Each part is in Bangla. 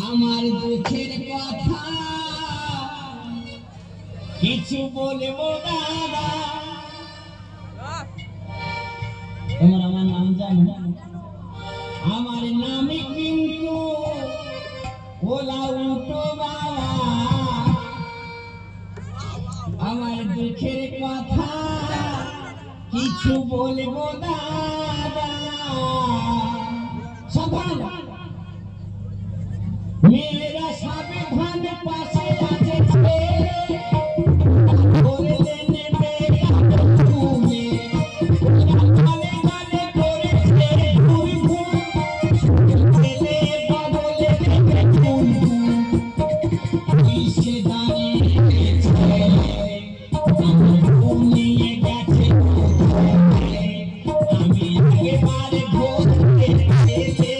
আমার দুঃখের কথা কিছু বলবো না। তোমরা আমার নাম জানো? আমার নামে কিন্তু ওলা উঠো বাবা। আমার দুঃখের কথা কিছু বলবো না। मेरा सावधान पासे आते थे बोले लेने मेरा तुम्हें गाले गाले बोले थे भूल भूल ले बोले थे भूल इसे दानी थे उन्हीं गाचे আমি একেবারে ভোর थे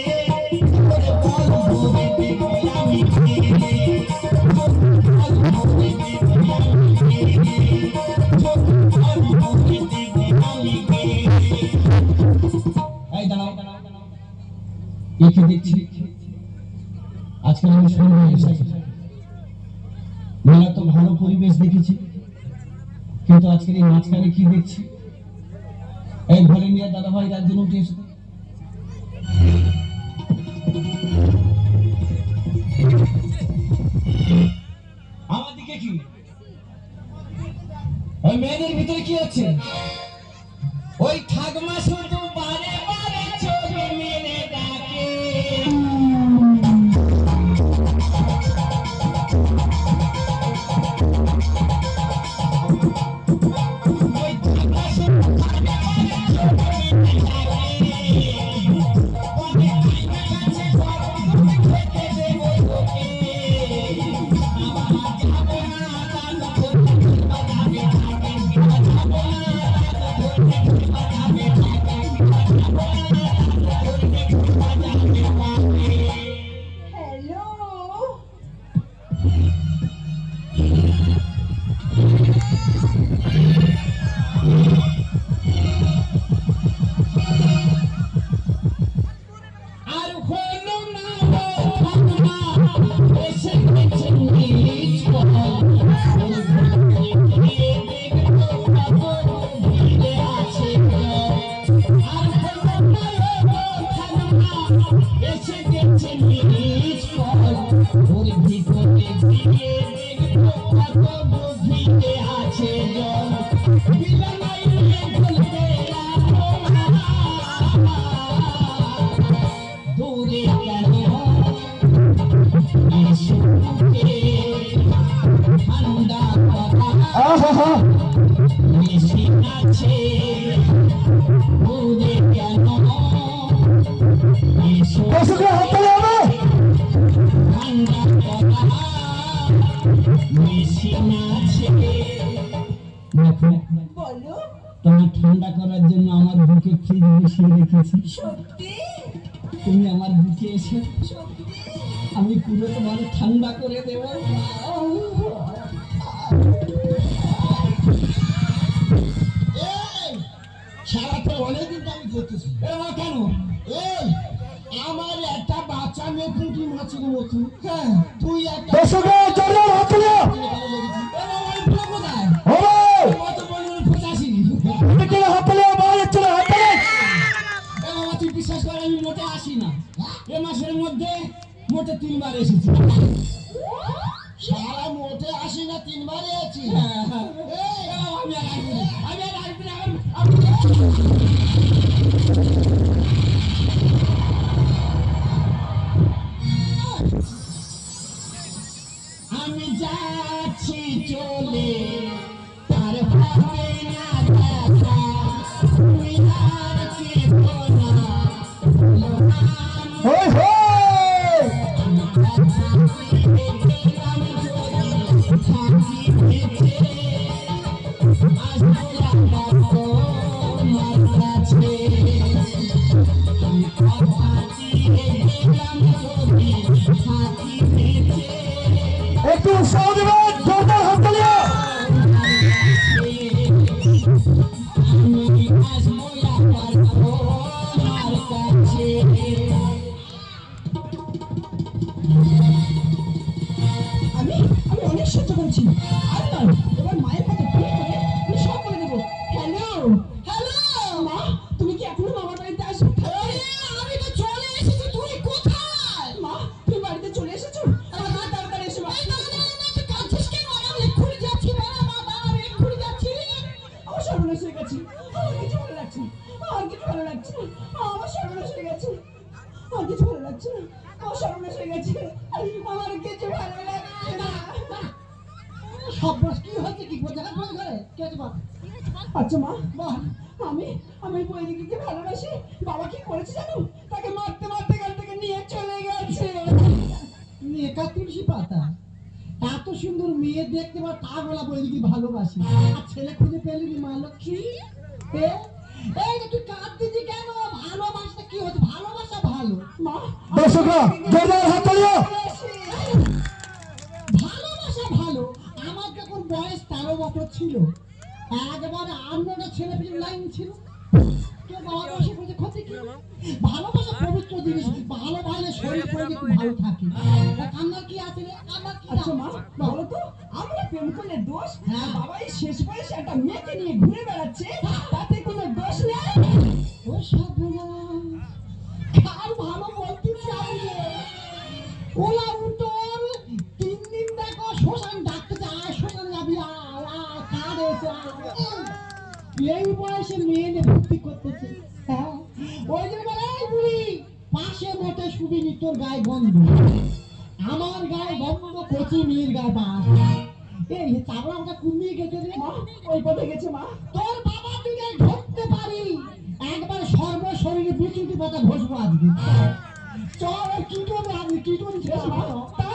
আজকাল আমি শুনবো মেলা তো ভালো পরিবেশ দেখেছি, কিন্তু আজকের এই মাঝখানে কি দেখছি? এই ঘরে নিয়ে দাদা ভাই রাত দিন উঠে এসে আমার দিকে কি ওই মেয়েদের ভিতরে কি আছে? ওই ঠাকমা শুধু বারে বারে চোখে মেরে ডাকে। ওই ঠাকমা শুধু বারে বারে চোখে মেরে ডাকে। অনেক আইনা কাছে গরম খেতে দেবো তোকে। আমার যাবো না তার ধরে বাজাবে থাকে, যাবো না তোমার ঠান্ডা করার জন্য আমার বুকে ফ্রিজ বসিয়ে রেখেছি। সত্যি তুমি আমার বুকে এসে আমি পুরো তোমার ঠান্ডা করে দেব। সারাটা অনেকদিন আমি করতেছি কেন? এই আমার একটা বাচ্চা মেয়ে পুঁটি মাছের মতো। হ্যাঁ তুই একটা বিশ্বাস করে আমি মোটে আসি না। এ মাসের মধ্যে মোটে 3 বার এসেছি। সারা মোটে আসি না 3 বারে আছি। আমি যাচ্ছি চলে তার হবে না দেখা, তুমি আর কেঁদো না। একটু সহযোগিতা জোরদার হাত তালিয়া। Yeah. বলছি। আর না, এবার মায়ের কাছে ফোন করে আমি সব বলে দেবো। হ্যালো হ্যালো মা, তুমি কি এখনো মামার বাড়িতে আসবে? আমি তো চলে এসেছি, তুই কোথায়? মা, তুমি বাড়িতে চলে এসেছো? তাড়াতাড়ি এসো মা। আমি এক্ষুনি যাচ্ছি বাবা, আমি এক্ষুনি যাচ্ছি। আমার সর্বনাশ হয়ে গেছে, আমার কিছু ভালো লাগছে না, আমার কিছু ভালো লাগছে না, আমার সর্বনাশ হয়ে গেছে, আমার কিছু ভালো লাগছে না, আমার সর্বনাশ হয়ে গেছে, আমার কিছু ভালো লাগছে না। সর্বনাশ কি হয়েছে? কি বোঝা ঘরে কে আছে বাপ? আচ্ছা মা, আমি বৈদিকে ভালোবাসি। বাবা কি করেছে জানো? তাকে মারতে মারতে এখান থেকে নিয়ে চলে গেছে। মেয়েকা তুলসী পাতা, এত সুন্দর মেয়ে দেখতে পার, তা বলা বৈদিকে ভালোবাসি। আর ছেলে খুঁজে পেলি মা লক্ষ্মী? এই যে তুই কাঁদতেছি কেন? ভালোবাসা কি হচ্ছে? ভালোবাসা ভালো মা, দর্শকরা জোরদার হাত তালিও। ভালোবাসা ভালো। আমার যখন বয়স 13 বছর ছিল, একবারে 8টা ছেলে পেলে লাইন ছিল। কেউ বাবা বসে বসে ক্ষতি কি? ভালোবাসা পবিত্র জিনিস, ভালোবাসলে শরীর প্রকৃতি ভালো থাকে। কান্নার কি আছে রে? আমার কি আচ্ছা মা, আছে? বলো তো আমরা প্রেম করলে দোষ? হ্যাঁ। বাবা এই শেষ বয়সে একটা মেয়েকে নিয়ে ঘুরে বেড়াচ্ছে, তাতে কোনো দোষ নেই? ও সর্বনাশ, আর ভালো বলতে চাই রে। ওলা উত্তর 3 দিন দেখো শ্মশান ডাকতে যায়, শ্মশান যাবি আয় আয়, কার এসে আয়। এই বয়সে মেয়ে ভর্তি করতেছে। হ্যাঁ, ওই যে বলে এই বুড়ি পাশে মতে শুবিনি, তোর গায়ে গন্ধ। আমার গায়ে গন্ধ, কচি মেয়ের গায়ে বাস। এই চাবড়া ওটা কুমিয়ে গেছে রে। মা, ওই পথে গেছে মা। তোর বাবা দিকে ধরতে পারি, একবার সর্ব শরীরে বিচুটি পাতা ঘষবো আজকে। চল কি করবে? আমি কি করি বেশ মা, তা